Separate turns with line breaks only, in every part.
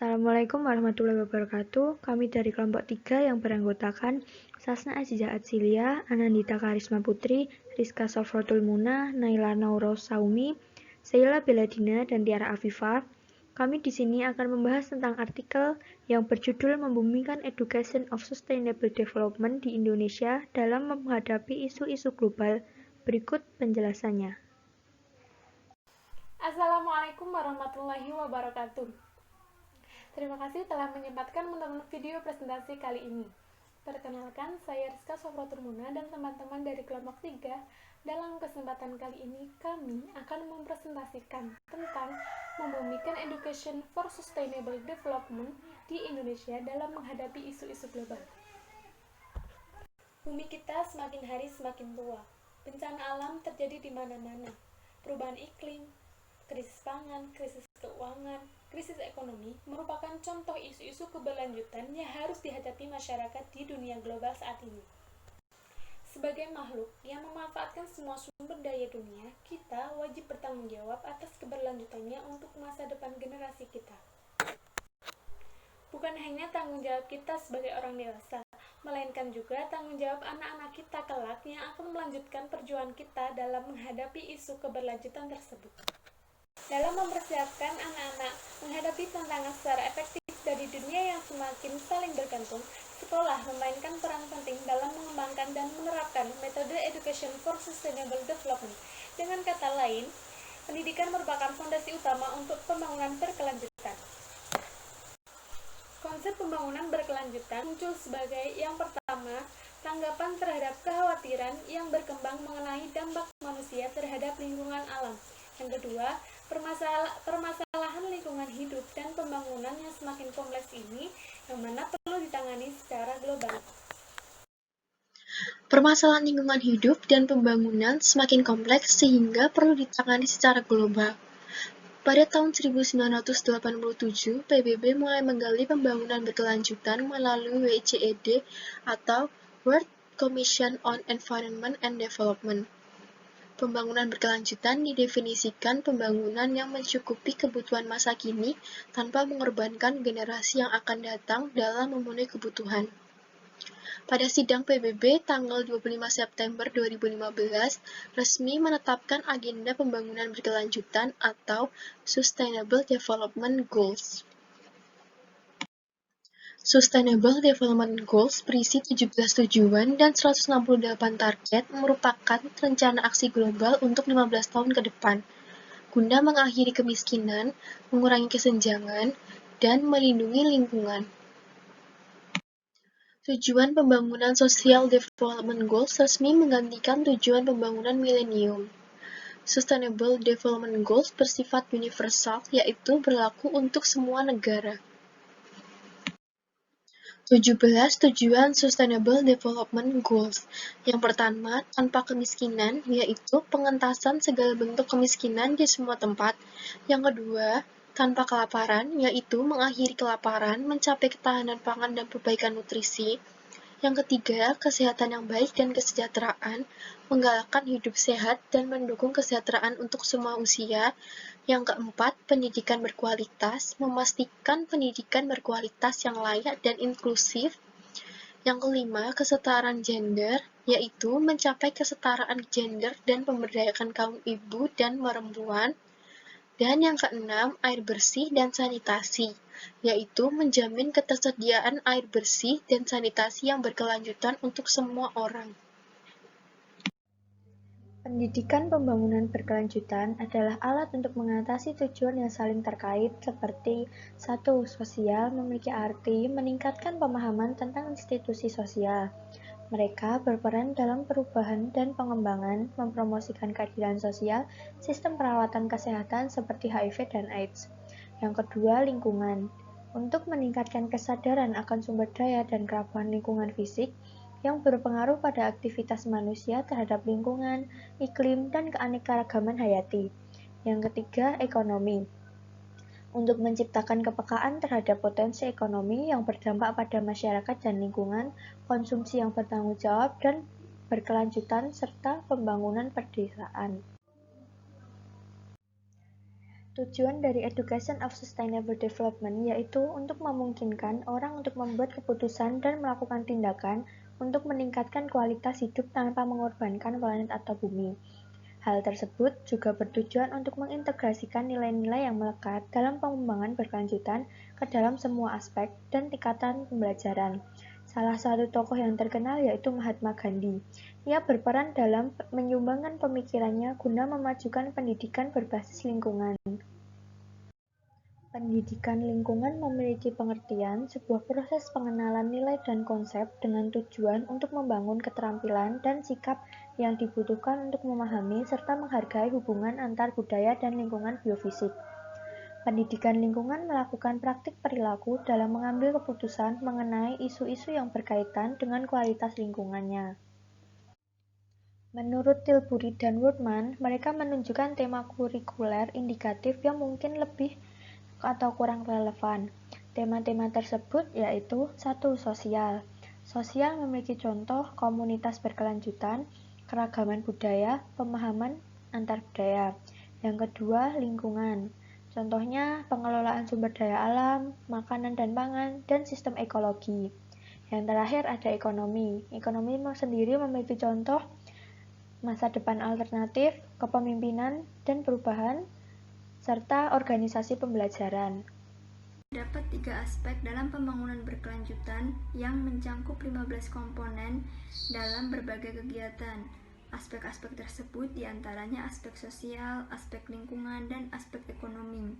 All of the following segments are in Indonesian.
Assalamualaikum warahmatullahi wabarakatuh. Kami dari kelompok 3 yang beranggotakan Sasna Azizah Atsilia, Anandita Karisma Putri, Rizka Sofrotul Muna, Naila Nauros Saumi, Sheila Beladina, dan Tiara Afifah. Kami di sini akan membahas tentang artikel yang berjudul Membumikan Education of Sustainable Development di Indonesia dalam menghadapi isu-isu global. Berikut penjelasannya.
Assalamualaikum warahmatullahi wabarakatuh. Terima kasih telah menyempatkan menonton video presentasi kali ini. Perkenalkan, saya Rizka Sofrotul Muna dan teman-teman dari kelompok 3. Dalam kesempatan kali ini, kami akan mempresentasikan tentang membumikan education for sustainable development di Indonesia dalam menghadapi isu-isu global. Bumi kita semakin hari semakin tua. Bencana alam terjadi di mana-mana. Perubahan iklim, krisis pangan, krisis keuangan, krisis ekonomi merupakan contoh isu-isu keberlanjutan yang harus dihadapi masyarakat di dunia global saat ini. Sebagai makhluk yang memanfaatkan semua sumber daya dunia, kita wajib bertanggung jawab atas keberlanjutannya untuk masa depan generasi kita. Bukan hanya tanggung jawab kita sebagai orang dewasa, melainkan juga tanggung jawab anak-anak kita kelak yang akan melanjutkan perjuangan kita dalam menghadapi isu keberlanjutan tersebut. Dalam mempersiapkan anak-anak menghadapi tantangan secara efektif dari dunia yang semakin saling bergantung, sekolah memainkan peran penting dalam mengembangkan dan menerapkan metode education for sustainable development. Dengan kata lain, pendidikan merupakan fondasi utama untuk pembangunan berkelanjutan. Konsep pembangunan berkelanjutan muncul sebagai yang pertama, tanggapan terhadap kekhawatiran yang berkembang mengenai dampak manusia terhadap lingkungan alam. Yang kedua, permasalahan lingkungan hidup dan pembangunan yang semakin kompleks ini yang mana perlu ditangani secara global.
Permasalahan lingkungan hidup dan pembangunan semakin kompleks sehingga perlu ditangani secara global. Pada tahun 1987, PBB mulai menggali pembangunan berkelanjutan melalui WCED atau World Commission on Environment and Development. Pembangunan berkelanjutan didefinisikan pembangunan yang mencukupi kebutuhan masa kini tanpa mengorbankan generasi yang akan datang dalam memenuhi kebutuhan. Pada sidang PBB tanggal 25 September 2015, resmi menetapkan agenda pembangunan berkelanjutan atau Sustainable Development Goals. Sustainable Development Goals berisi 17 tujuan dan 168 target merupakan rencana aksi global untuk 15 tahun ke depan, guna mengakhiri kemiskinan, mengurangi kesenjangan, dan melindungi lingkungan. Tujuan Pembangunan Social Development Goals resmi menggantikan tujuan pembangunan milenium. Sustainable Development Goals bersifat universal, yaitu berlaku untuk semua negara. 17 tujuan Sustainable Development Goals. Yang pertama, tanpa kemiskinan, yaitu pengentasan segala bentuk kemiskinan di semua tempat. Yang kedua, tanpa kelaparan, yaitu mengakhiri kelaparan, mencapai ketahanan pangan dan perbaikan nutrisi. Yang ketiga, kesehatan yang baik dan kesejahteraan, menggalakkan hidup sehat dan mendukung kesejahteraan untuk semua usia. Yang keempat, pendidikan berkualitas, memastikan pendidikan berkualitas yang layak dan inklusif. Yang kelima, kesetaraan gender, yaitu mencapai kesetaraan gender dan pemberdayaan kaum ibu dan perempuan. Dan yang keenam, air bersih dan sanitasi, yaitu menjamin ketersediaan air bersih dan sanitasi yang berkelanjutan untuk semua orang.
Pendidikan pembangunan berkelanjutan adalah alat untuk mengatasi tujuan yang saling terkait seperti 1. Sosial memiliki arti meningkatkan pemahaman tentang institusi sosial. Mereka berperan dalam perubahan dan pengembangan, mempromosikan keadilan sosial, sistem perawatan kesehatan seperti HIV dan AIDS. Yang kedua, lingkungan. Untuk meningkatkan kesadaran akan sumber daya dan kerapuhan lingkungan fisik, yang berpengaruh pada aktivitas manusia terhadap lingkungan, iklim, dan keanekaragaman hayati. Yang ketiga, ekonomi. Untuk menciptakan kepekaan terhadap potensi ekonomi yang berdampak pada masyarakat dan lingkungan, konsumsi yang bertanggung jawab dan berkelanjutan, serta pembangunan perdesaan. Tujuan dari Education of Sustainable Development yaitu untuk memungkinkan orang untuk membuat keputusan dan melakukan tindakan untuk meningkatkan kualitas hidup tanpa mengorbankan planet atau bumi. Hal tersebut juga bertujuan untuk mengintegrasikan nilai-nilai yang melekat dalam pengembangan berkelanjutan ke dalam semua aspek dan tingkatan pembelajaran. Salah satu tokoh yang terkenal yaitu Mahatma Gandhi. Ia berperan dalam menyumbangkan pemikirannya guna memajukan pendidikan berbasis lingkungan. Pendidikan lingkungan memiliki pengertian sebuah proses pengenalan nilai dan konsep dengan tujuan untuk membangun keterampilan dan sikap yang dibutuhkan untuk memahami serta menghargai hubungan antar budaya dan lingkungan biofisik. Pendidikan lingkungan melakukan praktik perilaku dalam mengambil keputusan mengenai isu-isu yang berkaitan dengan kualitas lingkungannya. Menurut Tilbury dan Woodman, mereka menunjukkan tema kurikuler indikatif yang mungkin lebih atau kurang relevan. Tema-tema tersebut yaitu 1. Sosial. Sosial memiliki contoh komunitas berkelanjutan, keragaman budaya, pemahaman antar budaya. Yang kedua, lingkungan. Contohnya pengelolaan sumber daya alam, makanan dan pangan, dan sistem ekologi. Yang terakhir ada ekonomi. Ekonomi sendiri memiliki contoh masa depan alternatif, kepemimpinan dan perubahan, serta organisasi pembelajaran.
Terdapat 3 aspek dalam pembangunan berkelanjutan yang mencangkup 15 komponen dalam berbagai kegiatan. Aspek-aspek tersebut diantaranya aspek sosial, aspek lingkungan, dan aspek ekonomi.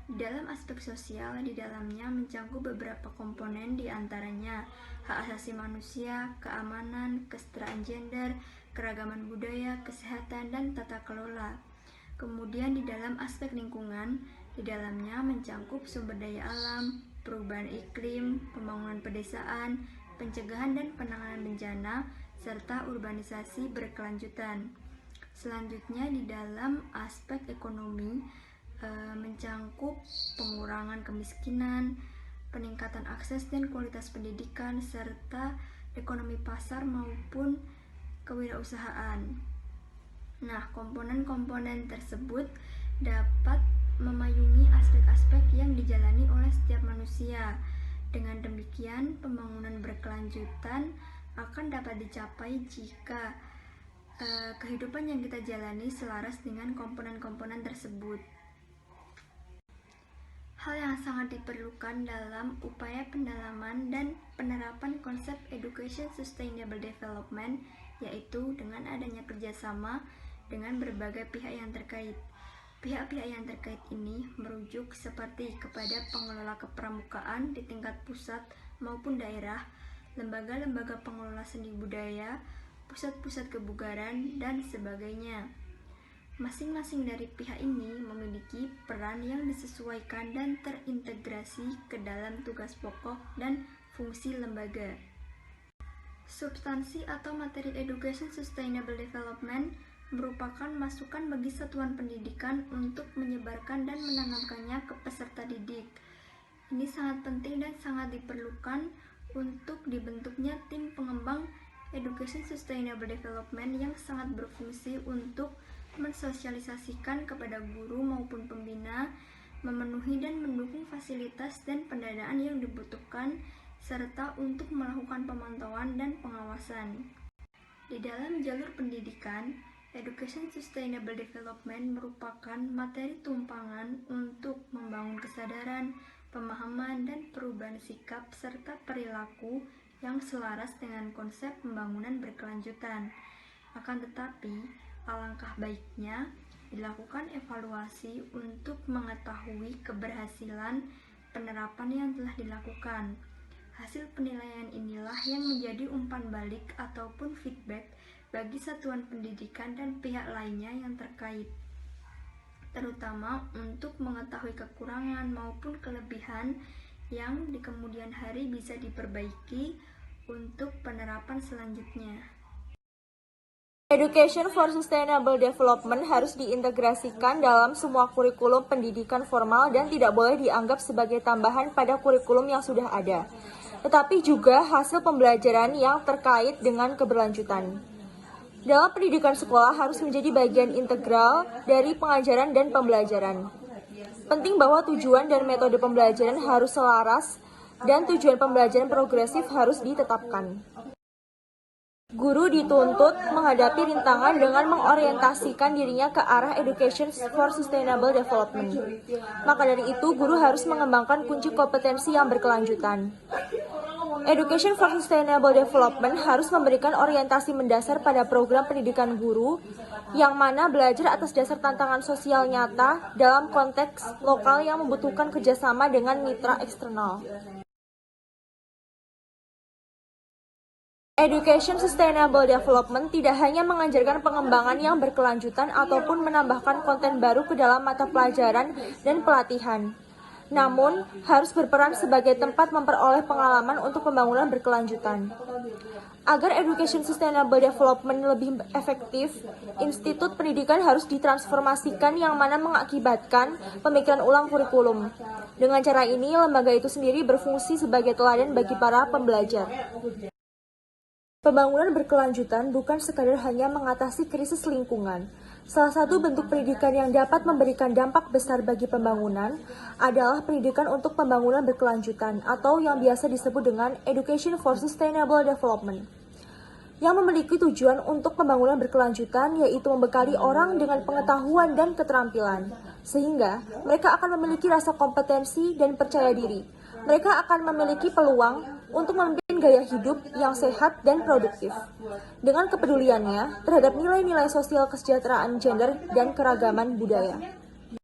Di dalam aspek sosial, di dalamnya mencangkup beberapa komponen diantaranya hak asasi manusia, keamanan, kesetaraan gender, keragaman budaya, kesehatan, dan tata kelola. Kemudian di dalam aspek lingkungan, di dalamnya mencangkup sumber daya alam, perubahan iklim, pembangunan pedesaan, pencegahan dan penanganan bencana, serta urbanisasi berkelanjutan. Selanjutnya di dalam aspek ekonomi mencangkup pengurangan kemiskinan, peningkatan akses dan kualitas pendidikan, serta ekonomi pasar maupun kewirausahaan. Nah, komponen-komponen tersebut dapat memayungi aspek-aspek yang dijalani oleh setiap manusia. Dengan demikian, pembangunan berkelanjutan akan dapat dicapai jika kehidupan yang kita jalani selaras dengan komponen-komponen tersebut. Hal yang sangat diperlukan dalam upaya pendalaman dan penerapan konsep Education Sustainable Development yaitu dengan adanya kerjasama dengan berbagai pihak yang terkait. Pihak-pihak yang terkait ini merujuk seperti kepada pengelola kepramukaan di tingkat pusat maupun daerah, lembaga-lembaga pengelola seni budaya, pusat-pusat kebugaran, dan sebagainya. Masing-masing dari pihak ini memiliki peran yang disesuaikan dan terintegrasi ke dalam tugas pokok dan fungsi lembaga. Substansi atau materi Education Sustainable Development merupakan masukan bagi satuan pendidikan untuk menyebarkan dan menanamkannya ke peserta didik. Ini sangat penting dan sangat diperlukan untuk dibentuknya tim pengembang Education Sustainable Development yang sangat berfungsi untuk mensosialisasikan kepada guru maupun pembina, memenuhi dan mendukung fasilitas dan pendanaan yang dibutuhkan, serta untuk melakukan pemantauan dan pengawasan. Di dalam jalur pendidikan, Education Sustainable Development merupakan materi tumpangan untuk membangun kesadaran, pemahaman, dan perubahan sikap serta perilaku yang selaras dengan konsep pembangunan berkelanjutan. Akan tetapi, alangkah baiknya dilakukan evaluasi untuk mengetahui keberhasilan penerapan yang telah dilakukan. Hasil penilaian inilah yang menjadi umpan balik ataupun feedback bagi satuan pendidikan dan pihak lainnya yang terkait, terutama untuk mengetahui kekurangan maupun kelebihan yang di kemudian hari bisa diperbaiki untuk penerapan selanjutnya.
Education for Sustainable Development harus diintegrasikan dalam semua kurikulum pendidikan formal dan tidak boleh dianggap sebagai tambahan pada kurikulum yang sudah ada, tetapi juga hasil pembelajaran yang terkait dengan keberlanjutan. Dalam pendidikan sekolah harus menjadi bagian integral dari pengajaran dan pembelajaran. Penting bahwa tujuan dan metode pembelajaran harus selaras dan tujuan pembelajaran progresif harus ditetapkan. Guru dituntut menghadapi rintangan dengan mengorientasikan dirinya ke arah Education for Sustainable Development. Maka dari itu, guru harus mengembangkan kunci kompetensi yang berkelanjutan. Education for Sustainable Development harus memberikan orientasi mendasar pada program pendidikan guru, yang mana belajar atas dasar tantangan sosial nyata dalam konteks lokal yang membutuhkan kerjasama dengan mitra eksternal. Education Sustainable Development tidak hanya mengajarkan pengembangan yang berkelanjutan ataupun menambahkan konten baru ke dalam mata pelajaran dan pelatihan, namun harus berperan sebagai tempat memperoleh pengalaman untuk pembangunan berkelanjutan. Agar Education Sustainable Development lebih efektif, institut pendidikan harus ditransformasikan yang mana mengakibatkan pemikiran ulang kurikulum. Dengan cara ini, lembaga itu sendiri berfungsi sebagai teladan bagi para pembelajar. Pembangunan berkelanjutan bukan sekadar hanya mengatasi krisis lingkungan. Salah satu bentuk pendidikan yang dapat memberikan dampak besar bagi pembangunan adalah pendidikan untuk pembangunan berkelanjutan atau yang biasa disebut dengan Education for Sustainable Development, yang memiliki tujuan untuk pembangunan berkelanjutan, yaitu membekali orang dengan pengetahuan dan keterampilan, sehingga mereka akan memiliki rasa kompetensi dan percaya diri. Mereka akan memiliki peluang untuk memimpin gaya hidup yang sehat dan produktif. Dengan kepeduliannya terhadap nilai-nilai sosial kesejahteraan gender dan keragaman budaya.